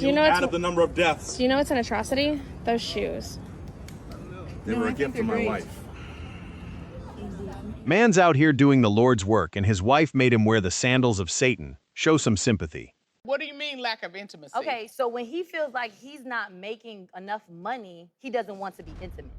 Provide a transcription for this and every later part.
you added the number of deaths. Do you know what's an atrocity? Those shoes. They were a gift from my wife. Man's out here doing the Lord's work, and his wife made him wear the sandals of Satan. Show some sympathy. What do you mean lack of intimacy? Okay, so when he feels like he's not making enough money, he doesn't want to be intimate.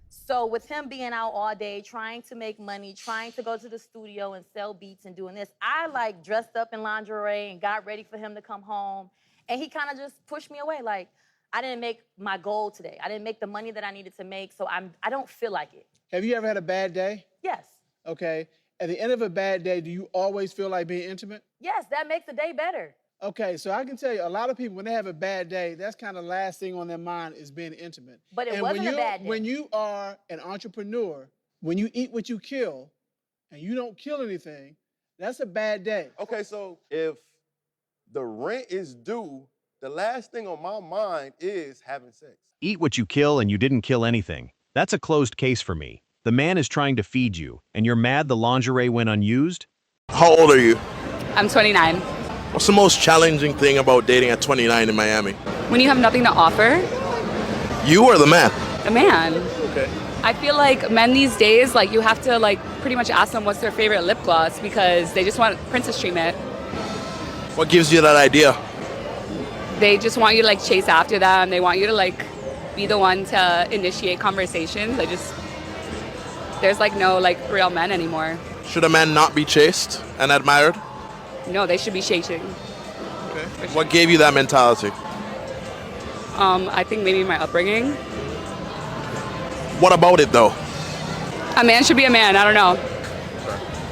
So with him being out all day, trying to make money, trying to go to the studio and sell beats and doing this, I like dressed up in lingerie and got ready for him to come home. And he kind of just pushed me away. Like, I didn't make my goal today. I didn't make the money that I needed to make, so I don't feel like it. Have you ever had a bad day? Yes. Okay. At the end of a bad day, do you always feel like being intimate? Yes, that makes the day better. Okay, so I can tell you, a lot of people, when they have a bad day, that's kind of the last thing on their mind is being intimate. But it wasn't a bad day. When you are an entrepreneur, when you eat what you kill, and you don't kill anything, that's a bad day. Okay, so if the rent is due, the last thing on my mind is having sex. Eat what you kill and you didn't kill anything. That's a closed case for me. The man is trying to feed you, and you're mad the lingerie went unused? How old are you? I'm 29. What's the most challenging thing about dating at 29 in Miami? When you have nothing to offer? You or the man? The man. Okay. I feel like men these days, like you have to like pretty much ask them what's their favorite lip gloss because they just want princess treatment. What gives you that idea? They just want you to like chase after them. They want you to like be the one to initiate conversations. There's like no like real men anymore. Should a man not be chased and admired? No, they should be chasing. Okay. What gave you that mentality? I think maybe my upbringing. What about it though? A man should be a man. I don't know.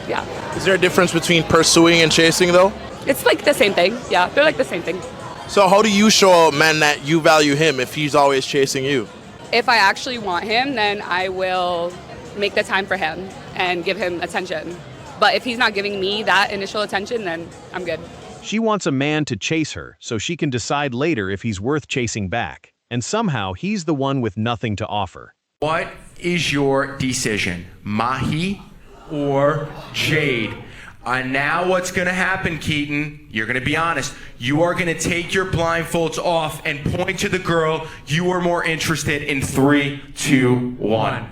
Yeah. Is there a difference between pursuing and chasing though? It's like the same thing. Yeah, they're like the same thing. So how do you show a man that you value him if he's always chasing you? If I actually want him, then I will make the time for him and give him attention. But if he's not giving me that initial attention, then I'm good. She wants a man to chase her so she can decide later if he's worth chasing back. And somehow he's the one with nothing to offer. What is your decision, Mahi or Jade? Now what's going to happen, Keaton, you're going to be honest. You are going to take your blindfolds off and point to the girl you are more interested in 3, 2, 1.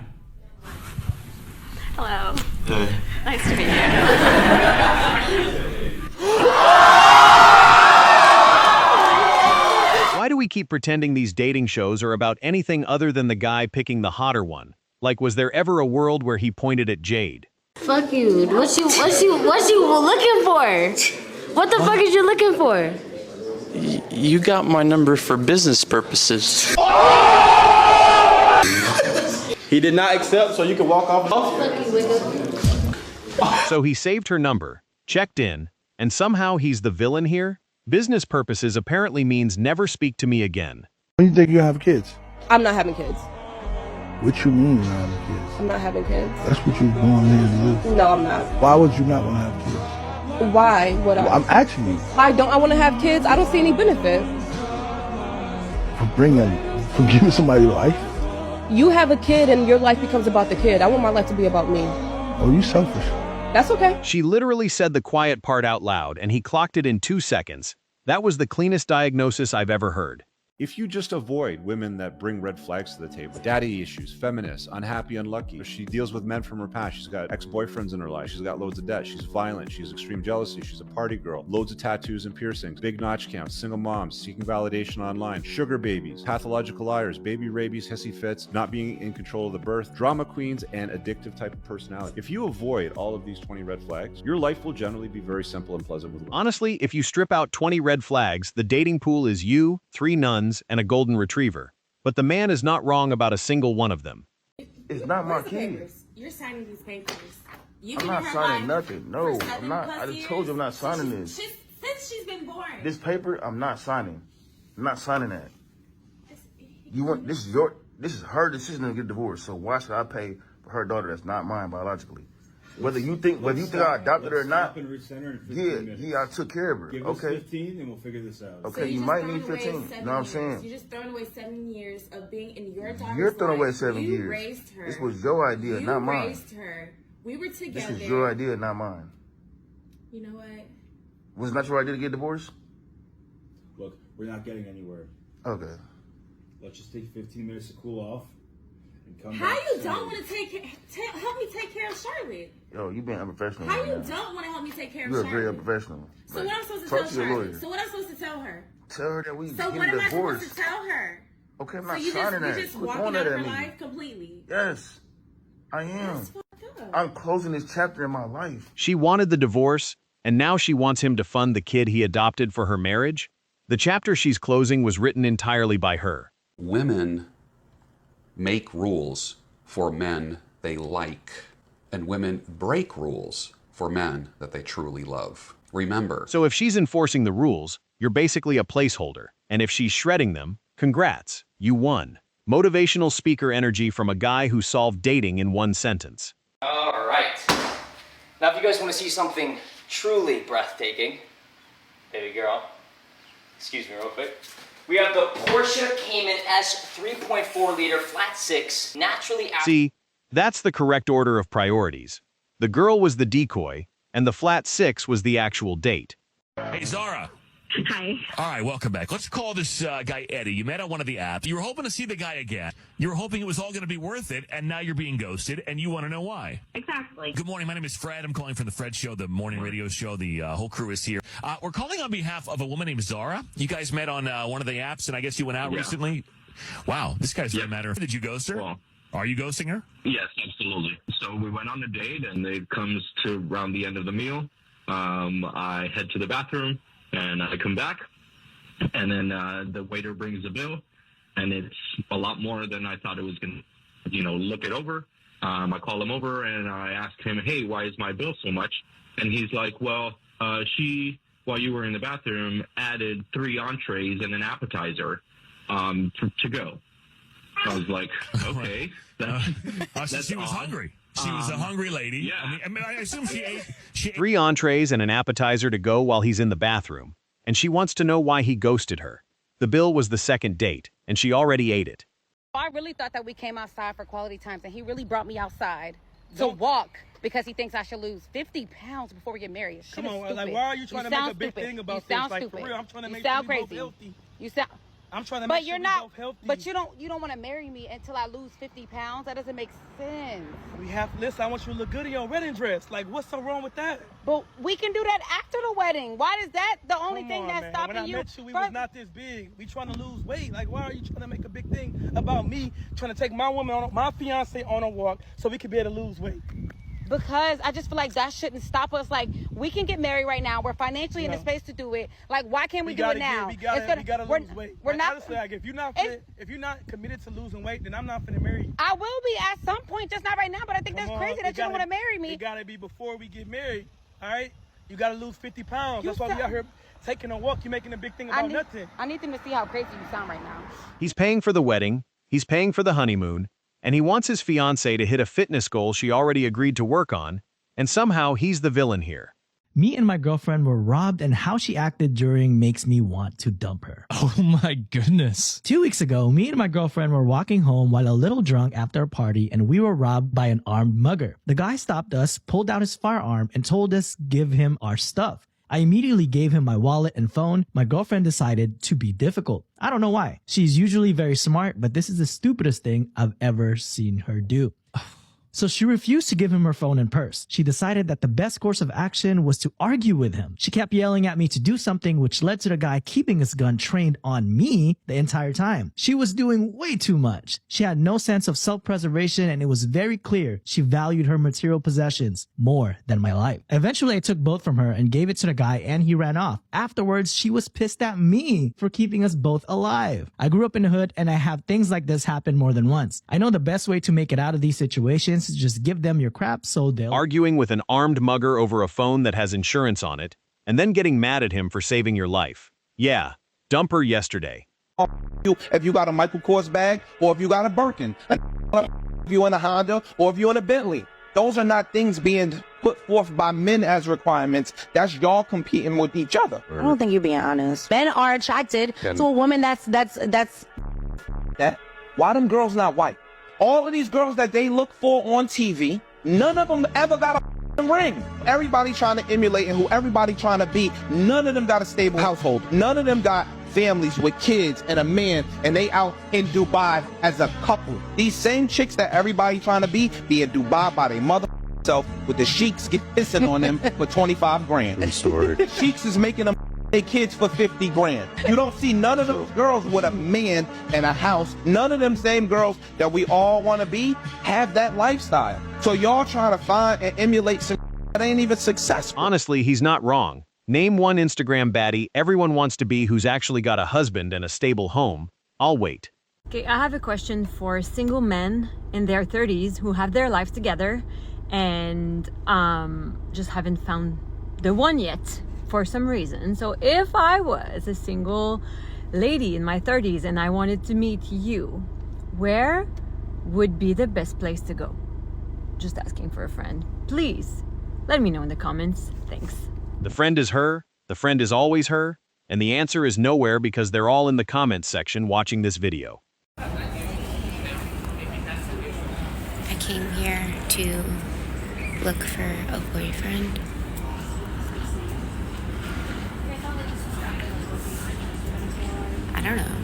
Hello. Hey. Nice to meet you. Why do we keep pretending these dating shows are about anything other than the guy picking the hotter one? Like, was there ever a world where he pointed at Jade? Fuck you. What you looking for? What the fuck is you looking for? You got my number for business purposes. He did not accept, so you can walk off. So he saved her number, checked in, and somehow he's the villain here? Business purposes apparently means never speak to me again. When you think you have kids? I'm not having kids. What you mean you're not having kids? I'm not having kids. That's what you're going there to do. No, I'm not. Why would you not want to have kids? Why would I? Well, I'm asking you. Why don't I want to have kids? I don't see any benefit. For giving somebody life? You have a kid and your life becomes about the kid. I want my life to be about me. Oh, you selfish. That's okay. She literally said the quiet part out loud, and he clocked it in 2 seconds. That was the cleanest diagnosis I've ever heard. If you just avoid women that bring red flags to the table, daddy issues, feminists, unhappy, unlucky, she deals with men from her past, she's got ex-boyfriends in her life, she's got loads of debt, she's violent, she's extreme jealousy, she's a party girl, loads of tattoos and piercings, big notch counts, single moms, seeking validation online, sugar babies, pathological liars, baby rabies, hissy fits, not being in control of the birth, drama queens, and addictive type of personality. If you avoid all of these 20 red flags, your life will generally be very simple and pleasant with women. Honestly, if you strip out 20 red flags, the dating pool is you, 3 nuns, and a golden retriever. But the man is not wrong about a single one of them. It's not my kid. You're signing these papers. I'm not signing nothing. No, I'm not. I just told you I'm not signing this. Since she's been born. This paper, I'm not signing. I'm not signing that. You want this is her decision to get divorced. So why should I pay for her daughter that's not mine biologically? Whether you think I adopted her or not, I took care of her. Give okay. us 15 and we'll figure this out. Okay, so you might need 15. You know what I'm saying? You're just throwing away 7 years of being in your daughter's life. You're throwing away 7 years. You raised her. This was your idea, not mine. You raised her. We were together. This is your idea, not mine. You know what? Was it not your idea to get divorced? Look, we're not getting anywhere. Okay. Let's just take 15 minutes to cool off and come How back. you don't want to help me take care of Charlotte? Yo, you being unprofessional. How right you now. don't want to help me take care of You're Charlotte? very unprofessional. So Like, what I'm supposed to talk tell to your Charlotte? lawyer. So what I'm supposed to tell her? Tell her that we So getting what am I divorced. supposed to tell her? Okay, I'm So not you signing that. just Quit walking doing out that of at her me. life completely? Yes, I am. That's fucked up. I'm closing this chapter in my life. She wanted the divorce, and now she wants him to fund the kid he adopted for her marriage? The chapter she's closing was written entirely by her. Women make rules for men they like, and women break rules for men that they truly love. Remember. So if she's enforcing the rules, you're basically a placeholder. And if she's shredding them, congrats, you won. Motivational speaker energy from a guy who solved dating in one sentence. All right. Now if you guys want to see something truly breathtaking, baby girl, excuse me real quick. We have the Porsche Cayman S 3.4 liter flat six, naturally. See, that's the correct order of priorities. The girl was the decoy, and the flat six was the actual date. Hey, Zara. Hi. All right, welcome back. Let's call this guy Eddie. You met on one of the apps. You were hoping to see the guy again. You were hoping it was all going to be worth it, and now you're being ghosted, and you want to know why. Exactly. Good morning. My name is Fred. I'm calling from the Fred Show, the morning radio show. The whole crew is here. We're calling on behalf of a woman named Zara. You guys met on one of the apps, and I guess you went out recently. Wow, this guy's a matter. Did you ghost her? Well, Are you ghosting her? yes, absolutely. So we went on a date, and it comes to around the end of the meal. I head to the bathroom, and I come back, and then the waiter brings the bill, and it's a lot more than I thought it was going to, look it over. I call him over, and I ask him, hey, why is my bill so much? And he's like, well, she, while you were in the bathroom, added 3 entrees and an appetizer to go. I was like, okay. So she was hungry. She was a hungry lady. Yeah. I mean, I assume she ate 3 entrees and an appetizer to go while he's in the bathroom, and she wants to know why he ghosted her. The bill was the second date, and she already ate it. I really thought that we came outside for quality times, and he really brought me outside to walk because he thinks I should lose 50 pounds before we get married. Come on, like, why are you trying to make a big thing about this? Like, for real, I'm trying to make sure we both healthy. You sound. I'm trying to But make you're sure not. we both healthy. But you don't want to marry me until I lose 50 pounds. That doesn't make sense. Listen, I want you to look good in your wedding dress. Like, what's so wrong with that? But we can do that after the wedding. Why is that the only thing that's man. stopping when you? When I met you, we was not this big. We trying to lose weight. Like, why are you trying to make a big thing about me trying to take my woman, my fiance on a walk so we can be able to lose weight? Because I just feel like that shouldn't stop us. Like, we can get married right now. We're financially in the space to do it. Like, why can't we do it now? We gotta lose weight. We're not. Honestly, like, if you're not committed to losing weight, then I'm not finna marry you. I will be at some point, just not right now. But I think that's crazy that you don't want to marry me. It gotta be before we get married. All right? You gotta lose 50 pounds. That's why we out here taking a walk. You're making a big thing about nothing. I need them to see how crazy you sound right now. He's paying for the wedding, he's paying for the honeymoon, and he wants his fiancée to hit a fitness goal she already agreed to work on, and somehow he's the villain here. Me and my girlfriend were robbed, and how she acted during makes me want to dump her. Oh my goodness. 2 weeks ago, me and my girlfriend were walking home while a little drunk after a party, and we were robbed by an armed mugger. The guy stopped us, pulled out his firearm, and told us give him our stuff. I immediately gave him my wallet and phone. My girlfriend decided to be difficult. I don't know why. She's usually very smart, but this is the stupidest thing I've ever seen her do. So she refused to give him her phone and purse. She decided that the best course of action was to argue with him. She kept yelling at me to do something, which led to the guy keeping his gun trained on me the entire time. She was doing way too much. She had no sense of self-preservation, and it was very clear she valued her material possessions more than my life. Eventually, I took both from her and gave it to the guy, and he ran off. Afterwards, she was pissed at me for keeping us both alive. I grew up in the hood, and I have things like this happen more than once. I know the best way to make it out of these situations is just give them your crap so they'll... Arguing with an armed mugger over a phone that has insurance on it, and then getting mad at him for saving your life. Yeah, dump her yesterday. If you got a Michael Kors bag, or if you got a Birkin, if you're in a Honda, or if you're in a Bentley. Those are not things being put forth by men as requirements. That's y'all competing with each other. I don't think you're being honest. Men are attracted to a woman that's... That? Why them girls not white? All of these girls that they look for on TV, none of them ever got a ring. Everybody trying to emulate and who everybody trying to be, none of them got a stable household. None of them got families with kids and a man, and they out in Dubai as a couple. These same chicks that everybody trying to be in Dubai by their mother self with the sheiks get pissing on them for 25 grand. Sheiks is making them their kids for 50 grand. You don't see none of those girls with a man and a house. None of them same girls that we all want to be have that lifestyle. So y'all trying to find and emulate some that ain't even successful. Honestly, he's not wrong. Name one Instagram baddie everyone wants to be who's actually got a husband and a stable home. I'll wait. Okay, I have a question for single men in their 30s who have their lives together and just haven't found the one yet for some reason. So if I was a single lady in my 30s and I wanted to meet you, where would be the best place to go? Just asking for a friend. Please let me know in the comments. Thanks. The friend is her, the friend is always her, and the answer is nowhere because they're all in the comments section watching this video. I came here to look for a boyfriend. I don't know.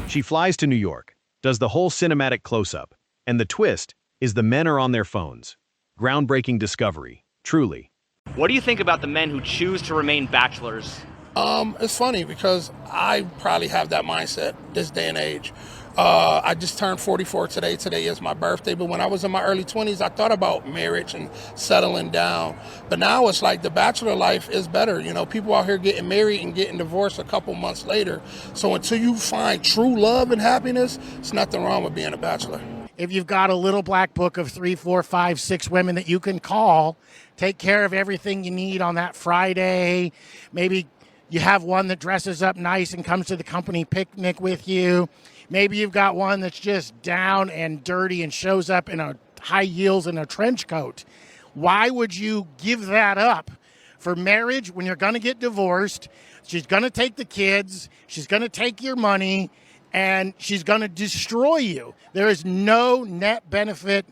She flies to New York, does the whole cinematic close-up, and the twist is the men are on their phones. Groundbreaking discovery, truly. What do you think about the men who choose to remain bachelors? It's funny because I probably have that mindset this day and age. I just turned 44 today. Today is my birthday. But when I was in my early 20s, I thought about marriage and settling down. But now it's like the bachelor life is better. You know, people out here getting married and getting divorced a couple months later. So until you find true love and happiness, there's nothing wrong with being a bachelor. If you've got a little black book of 3, 4, 5, 6 women that you can call, take care of everything you need on that Friday. Maybe you have one that dresses up nice and comes to the company picnic with you. Maybe you've got one that's just down and dirty and shows up in a high heels and a trench coat. Why would you give that up for marriage when you're going to get divorced? She's going to take the kids. She's going to take your money. And she's going to destroy you. There is no net benefit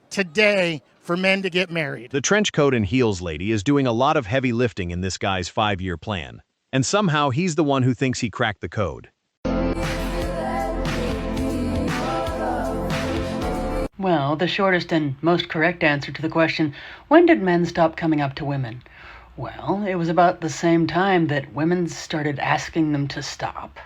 today for men to get married. The trench coat and heels lady is doing a lot of heavy lifting in this guy's 5-year plan. And somehow he's the one who thinks he cracked the code. Well, the shortest and most correct answer to the question, when did men stop coming up to women? Well, it was about the same time that women started asking them to stop.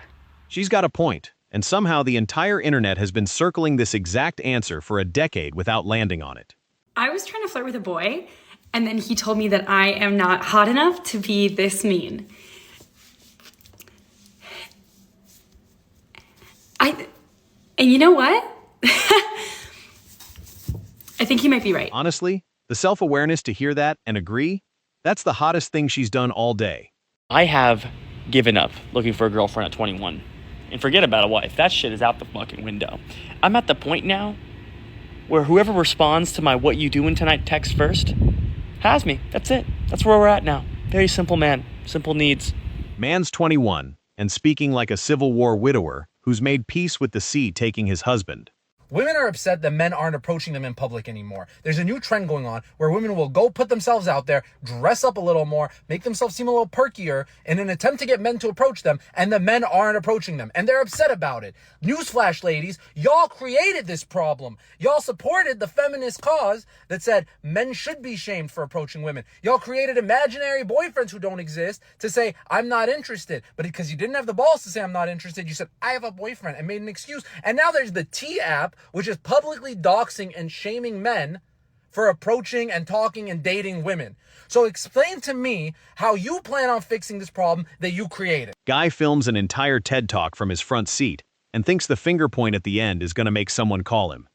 She's got a point. And somehow the entire internet has been circling this exact answer for a decade without landing on it. I was trying to flirt with a boy, and then he told me that I am not hot enough to be this mean. And you know what? I think he might be right. Honestly, the self-awareness to hear that and agree, that's the hottest thing she's done all day. I have given up looking for a girlfriend at 21. And forget about a wife. That shit is out the fucking window. I'm at the point now where whoever responds to my "what you doing tonight" text first has me. That's it. That's where we're at now. Very simple man. Simple needs. Man's 21 and speaking like a Civil War widower who's made peace with the sea taking his husband. Women are upset that men aren't approaching them in public anymore. There's a new trend going on where women will go put themselves out there, dress up a little more, make themselves seem a little perkier in an attempt to get men to approach them, and the men aren't approaching them, and they're upset about it. Newsflash, ladies, y'all created this problem. Y'all supported the feminist cause that said men should be shamed for approaching women. Y'all created imaginary boyfriends who don't exist to say, I'm not interested. But because you didn't have the balls to say I'm not interested, you said, I have a boyfriend, and made an excuse. And now there's the T app, which is publicly doxing and shaming men for approaching and talking and dating women. So explain to me how you plan on fixing this problem that you created. Guy films an entire TED Talk from his front seat and thinks the finger point at the end is going to make someone call him.